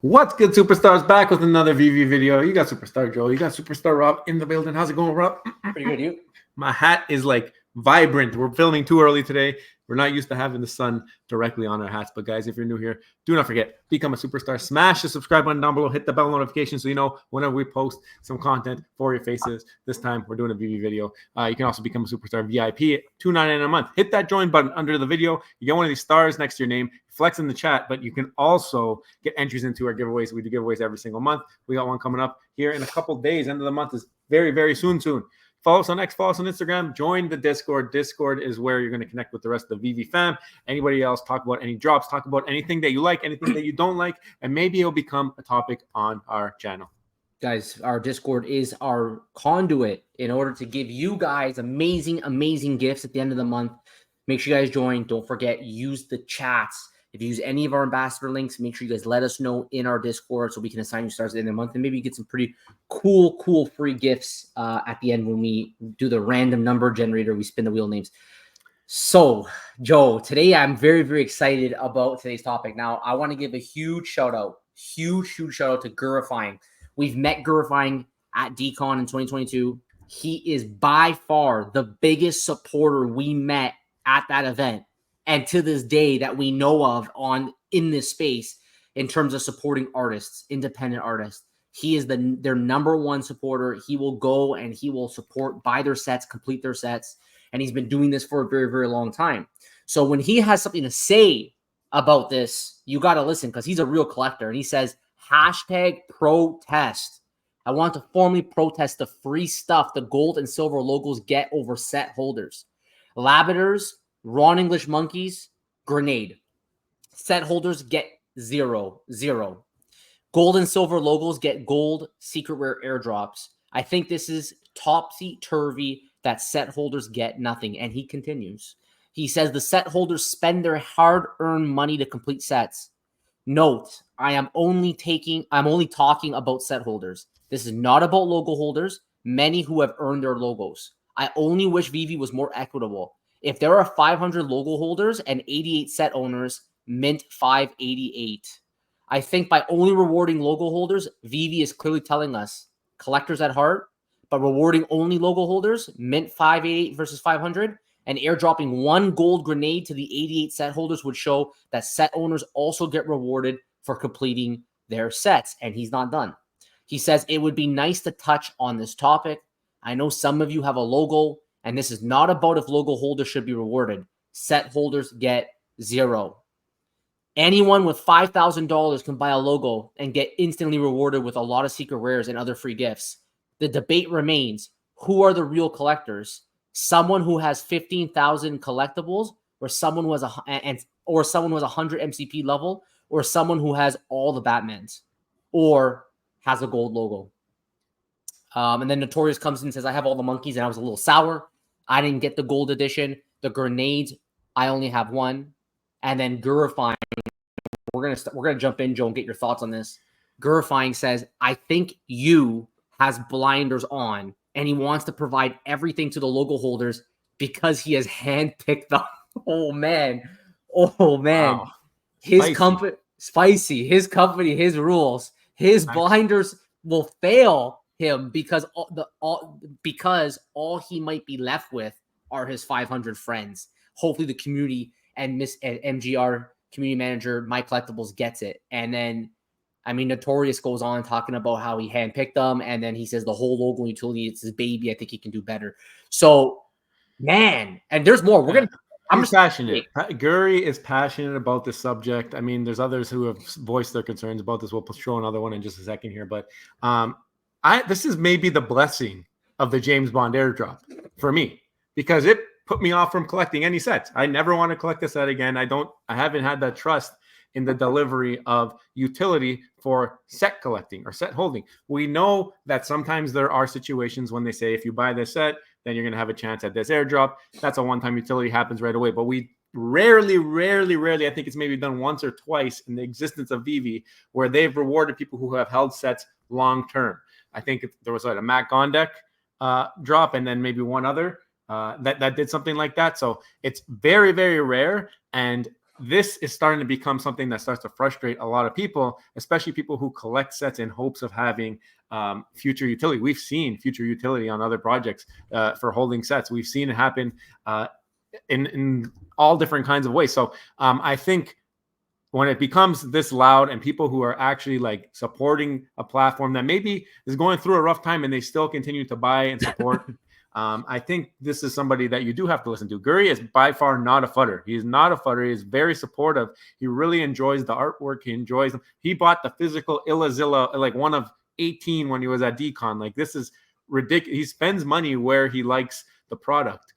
What's good, superstars? Back with another VV video. You got Superstar Joe. You got Superstar Rob in the building. How's it going, Rob? Pretty good, you? My hat is like vibrant. We're filming too early today. We're not used to having the sun directly on our hats. But guys, if you're new here, do not forget, become a superstar. Smash the subscribe button down below. Hit the bell notification so you know whenever we post some content for your faces. This time, we're doing a VV video. You can also become a superstar VIP at $2.99 a month. Hit that join button under the video. You get one of these stars next to your name. Flex in the chat, but you can also get entries into our giveaways. We do giveaways every single month. We got one coming up here in a couple days. End of the month is very, very soon. Follow us on X, follow us on Instagram, join the Discord. Discord is where you're going to connect with the rest of the VV fam. Anybody else, talk about any drops, talk about anything that you like, anything that you don't like, and maybe it'll become a topic on our channel. Guys, our Discord is our conduit in order to give you guys amazing, amazing gifts at the end of the month. Make sure you guys join. Don't forget, use the chats. If you use any of our ambassador links, make sure you guys let us know in our Discord so we can assign you stars at the end of the month and maybe get some pretty cool free gifts at the end when we do the random number generator. We spin the wheel names. So, Joe, today I'm very, very excited about today's topic. Now, I want to give a huge shout out to Gurifying. We've met Gurifying at DCon in 2022. He is by far the biggest supporter we met at that event. And to this day that we know of in this space in terms of supporting artists, independent artists. He is their number one supporter. He will go and he will support, buy their sets, complete their sets. And he's been doing this for a very, very long time. So when he has something to say about this, you got to listen because he's a real collector. And he says, #protest. I want to formally protest the free stuff the gold and silver logos get over set holders. Labradors, Ron English monkeys, grenade. Set holders get zero. Gold and silver logos get gold secret rare airdrops. I think this is topsy-turvy that set holders get nothing. And he continues. He says the set holders spend their hard-earned money to complete sets. Note, I'm only talking about set holders. This is not about logo holders, many who have earned their logos. I only wish Veve was more equitable. If there are 500 logo holders and 88 set owners, mint 588. I think by only rewarding logo holders, Veve is clearly telling us collectors at heart, but rewarding only logo holders, mint 588 versus 500, and airdropping one gold grenade to the 88 set holders would show that set owners also get rewarded for completing their sets, and he's not done. He says it would be nice to touch on this topic. I know some of you have a logo, and this is not about if logo holders should be rewarded. Set holders get zero. Anyone with $5,000 can buy a logo and get instantly rewarded with a lot of secret rares and other free gifts. The debate remains, who are the real collectors? Someone who has 15,000 collectibles, or someone who has 100 MCP level, or someone who has all the Batmans, or has a gold logo. And then Notorious comes in and says, I have all the monkeys and I was a little sour. I didn't get the gold edition. The grenades, I only have one. And then Gurifying, we're gonna jump in, Joe, and get your thoughts on this. Gurifying says, I think you has blinders on and he wants to provide everything to the logo holders because he has handpicked them. Oh man. Wow. His company, spicy. His company, his rules, his blinders will fail him because all he might be left with are his 500 friends. Hopefully the community and MGR community manager Mike Collectibles gets it. And then Notorious goes on talking about how he handpicked them, and then he says the whole logo utility, it's his baby. I think he can do better. So, man, and there's more. I'm passionate. Guri is passionate about this subject. I mean, there's others who have voiced their concerns about this. We'll show another one in just a second here, but this is maybe the blessing of the James Bond airdrop for me because it put me off from collecting any sets. I never want to collect a set again. I haven't had that trust in the delivery of utility for set collecting or set holding. We know that sometimes there are situations when they say, if you buy this set, then you're going to have a chance at this airdrop. That's a one-time utility, happens right away. But we rarely, I think it's maybe done once or twice in the existence of Veve, where they've rewarded people who have held sets long-term. I think there was a Matt Gondek drop and then maybe one other that did something like that. So it's very, very rare. And this is starting to become something that starts to frustrate a lot of people, especially people who collect sets in hopes of having future utility. We've seen future utility on other projects for holding sets. We've seen it happen in all different kinds of ways. So I think when it becomes this loud and people who are actually like supporting a platform that maybe is going through a rough time and they still continue to buy and support, I think this is somebody that you do have to listen to. Guri is by far not a fudder. He's not a fudder. He's very supportive. He really enjoys the artwork. He enjoys them. He bought the physical Illazilla, like one of 18 when he was at Decon. Like, this is ridiculous. He spends money where he likes the product.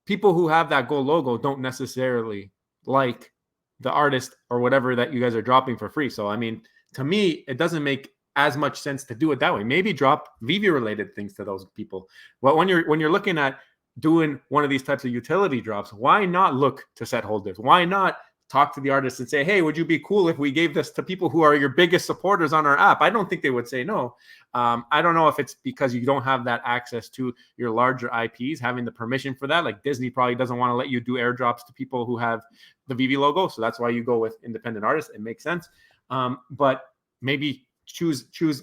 People who have that gold logo don't necessarily like the artist or whatever that you guys are dropping for free. So, I mean, to me, it doesn't make as much sense to do it that way. Maybe drop Veve related things to those people. But when you're looking at doing one of these types of utility drops, why not look to set holders? Why not talk to the artist and say, hey, would you be cool if we gave this to people who are your biggest supporters on our app? I don't think they would say no. I don't know if it's because you don't have that access to your larger IPs, having the permission for that. Like Disney probably doesn't want to let you do airdrops to people who have the Veve logo. So that's why you go with independent artists. It makes sense. But maybe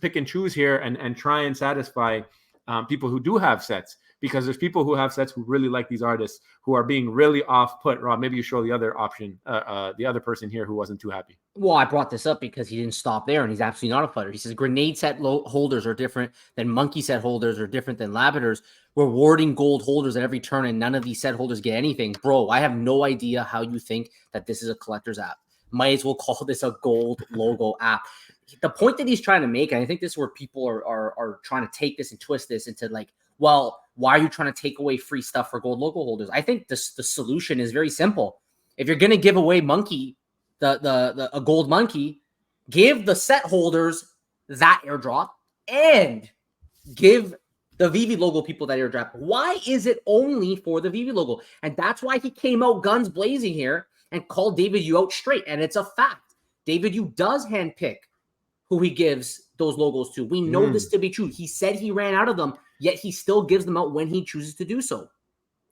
pick and choose here and try and satisfy people who do have sets. Because there's people who have sets who really like these artists who are being really off put. Rob, maybe you show the other option, the other person here who wasn't too happy. Well, I brought this up because he didn't stop there, and he's absolutely not a fighter. He says grenade set holders are different than monkey set holders are different than Labradors. Rewarding gold holders at every turn, and none of these set holders get anything. Bro, I have no idea how you think that this is a collector's app. Might as well call this a gold logo app. The point that he's trying to make, and I think this is where people are trying to take this and twist this into like, well, why are you trying to take away free stuff for gold logo holders? I think the solution is very simple. If you're going to give away monkey, a gold monkey, give the set holders that airdrop and give the Veve logo people that airdrop. Why is it only for the Veve logo? And that's why he came out guns blazing here and called David Yu out straight. And it's a fact. David Yu does handpick who he gives those logos to. We know this to be true. He said he ran out of them, yet he still gives them out when he chooses to do so.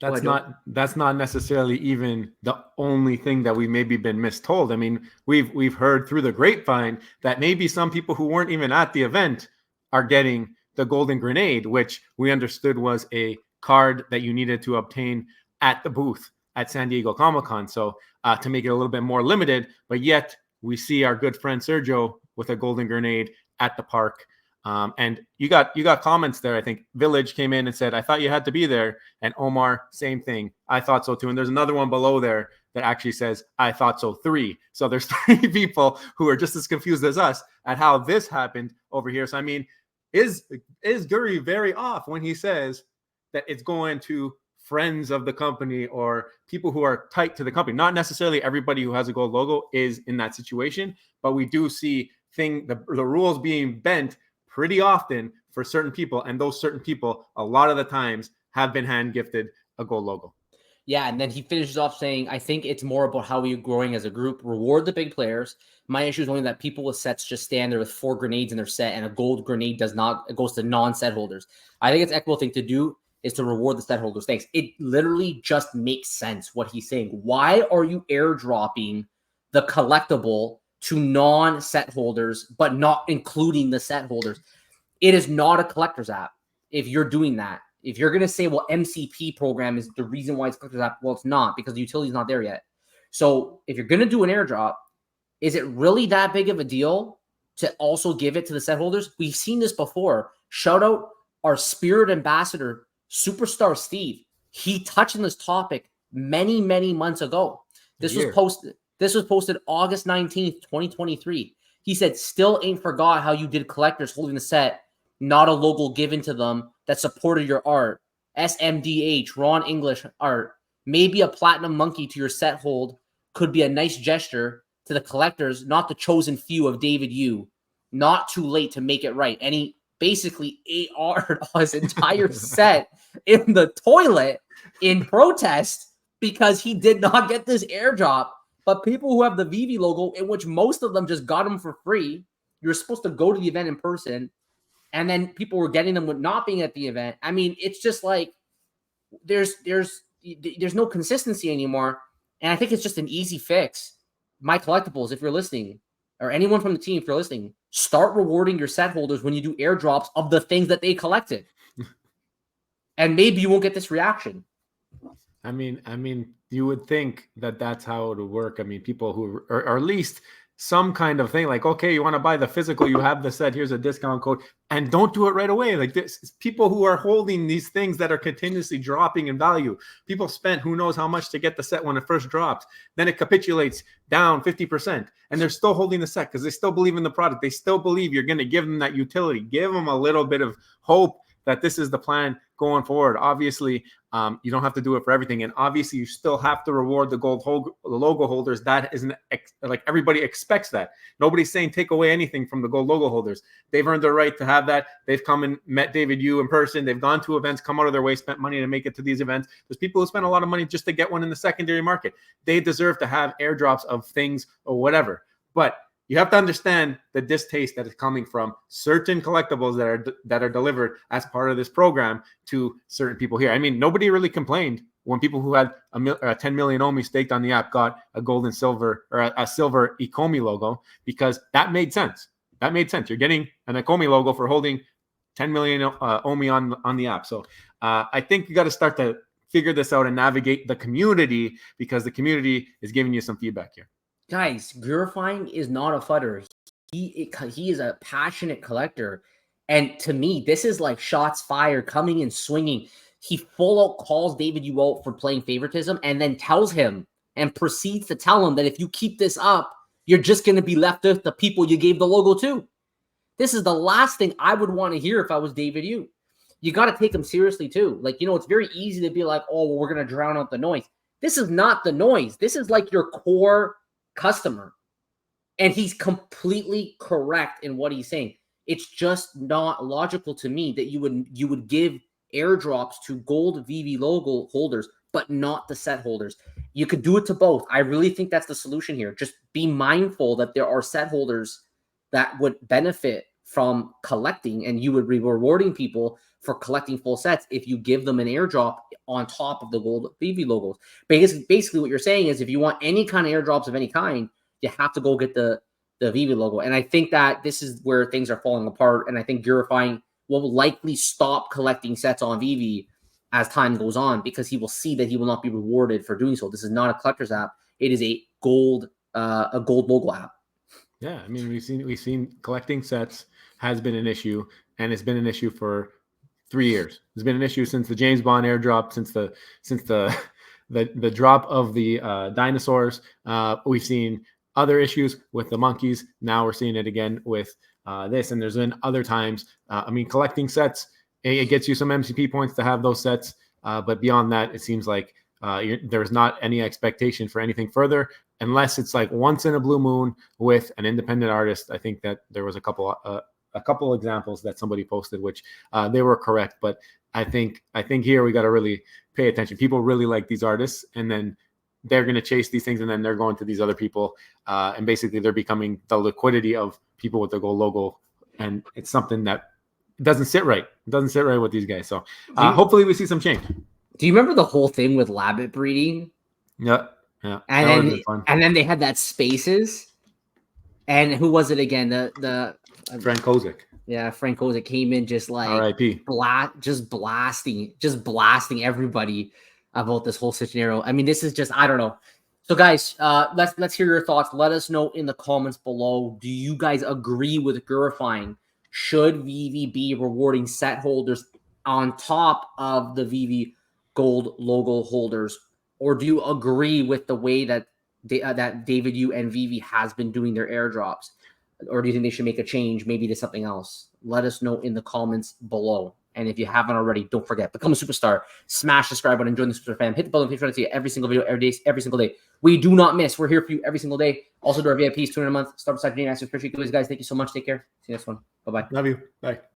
That's not necessarily even the only thing that we've maybe been mistold. I mean, we've heard through the grapevine that maybe some people who weren't even at the event are getting the Golden Grenade, which we understood was a card that you needed to obtain at the booth at San Diego Comic-Con. So to make it a little bit more limited, but yet we see our good friend Sergio with a Golden Grenade at the park. And you got comments there. I think Village came in and said, I thought you had to be there. And Omar, same thing. I thought so too. And there's another one below there that actually says, I thought so 3. So there's 3 people who are just as confused as us at how this happened over here. So, I mean, is Guri very off when he says that it's going to friends of the company or people who are tight to the company? Not necessarily everybody who has a gold logo is in that situation, but we do see the rules being bent pretty often for certain people, and those certain people a lot of the times have been hand gifted a gold logo. Yeah, and then he finishes off saying, I think it's more about how we're growing as a group. Reward the big players. My issue is only that people with sets just stand there with 4 grenades in their set, and a gold grenade it goes to non-set holders. I think it's equitable thing to do is to reward the set holders. Thanks. It literally just makes sense what he's saying. Why are you airdropping the collectible to non-set holders, but not including the set holders? It is not a collector's app if you're doing that. If you're going to say, well, MCP program is the reason why it's collector's app, well, it's not, because the utility is not there yet. So if you're going to do an airdrop, is it really that big of a deal to also give it to the set holders? We've seen this before. Shout out our spirit ambassador, Superstar Steve. He touched on this topic many, many months ago. This was posted August 19th, 2023. He said, still ain't forgot how you did collectors holding the set, not a logo given to them that supported your art. SMDH, Ron English art. Maybe a platinum monkey to your set hold could be a nice gesture to the collectors, not the chosen few of David Yu. Not too late to make it right. And he basically AR'd his entire set in the toilet in protest because he did not get this airdrop. But people who have the Veve logo, in which most of them just got them for free, you're supposed to go to the event in person, and then people were getting them with not being at the event. I mean, it's just like there's no consistency anymore. And I think it's just an easy fix. My Collectibles, if you're listening, or anyone from the team, if you're listening, start rewarding your set holders when you do airdrops of the things that they collected. And maybe you won't get this reaction. I mean, you would think that that's how it would work. I mean, people who, or at least some kind of thing, like, okay, you want to buy the physical, you have the set, here's a discount code, and don't do it right away. Like this, people who are holding these things that are continuously dropping in value. People spent who knows how much to get the set when it first dropped. Then it capitulates down 50%, and they're still holding the set because they still believe in the product. They still believe you're going to give them that utility. Give them a little bit of hope that this is the plan going forward. Obviously, you don't have to do it for everything. And obviously, you still have to reward the logo holders. That isn't like everybody expects that. Nobody's saying take away anything from the gold logo holders. They've earned their right to have that. They've come and met David Yu in person. They've gone to events, come out of their way, spent money to make it to these events. There's people who spend a lot of money just to get one in the secondary market. They deserve to have airdrops of things or whatever. But you have to understand the distaste that is coming from certain collectibles that are delivered as part of this program to certain people here. I mean, nobody really complained when people who had a 10 million Omi staked on the app got a gold and silver or a silver ecomi logo, because that made sense. That made sense. You're getting an ecomi logo for holding 10 million Omi on the app. So I think you got to start to figure this out and navigate the community, because the community is giving you some feedback here. Guys, Gurifying is not a fudder. He is a passionate collector. And to me, this is like shots fired, coming and swinging. He full out calls David Yu out for playing favoritism, and then tells him and proceeds to tell him that if you keep this up, you're just going to be left with the people you gave the logo to. This is the last thing I would want to hear if I was David Yu. You got to take him seriously too. Like, you know, it's very easy to be like, oh, well, we're going to drown out the noise. This is not the noise. This is like your core customer. And he's completely correct in what he's saying. It's just not logical to me that you would give airdrops to gold Veve logo holders, but not the set holders. You could do it to both. I really think that's the solution here. Just be mindful that there are set holders that would benefit from collecting, and you would be rewarding people for collecting full sets if you give them an airdrop on top of the gold Veve logos. Basically what you're saying is if you want any kind of airdrops of any kind, you have to go get the Veve logo. And I think that this is where things are falling apart. And I think Gurifying will likely stop collecting sets on Veve as time goes on, because he will see that he will not be rewarded for doing so. This is not a collector's app. It is a gold logo app. Yeah, I mean, we've seen collecting sets has been an issue, and it's been an issue for 3 years. It's been an issue since the James Bond airdrop, since the drop of the dinosaurs. We've seen other issues with the monkeys. Now we're seeing it again with this, and there's been other times. I mean, collecting sets, it gets you some MCP points to have those sets, but beyond that, it seems like there's not any expectation for anything further, unless it's like once in a blue moon with an independent artist. I think that there was a couple examples that somebody posted, which they were correct, but I think here we got to really pay attention. People really like these artists, and then they're going to chase these things, and then they're going to these other people, and basically they're becoming the liquidity of people with the gold logo, and it's something that doesn't sit right. It doesn't sit right with these guys. So hopefully we see some change. Do you remember the whole thing with Labbit breeding? Yeah. And then they had that Spaces, and who was it again? The Frank Kozik. Yeah, Frank Kozik came in just like R.I.P. just blasting everybody about this whole scenario. I mean, this is just, I don't know. So guys, let's hear your thoughts. Let us know in the comments below. Do you guys agree with Gurifying? Should Veve be rewarding set holders on top of the Veve gold logo holders? Or do you agree with the way that that David Yu and Veve has been doing their airdrops? Or do you think they should make a change, maybe to something else? Let us know in the comments below. And if you haven't already, don't forget, become a superstar. Smash the subscribe button, join the super fam, hit the bell notification to see every single video, every single day. We do not miss. We're here for you every single day. Also, do our VIPs, $200 a month. Start beside Jane. Appreciate you guys. Thank you so much. Take care. See you next one. Bye-bye. Love you. Bye.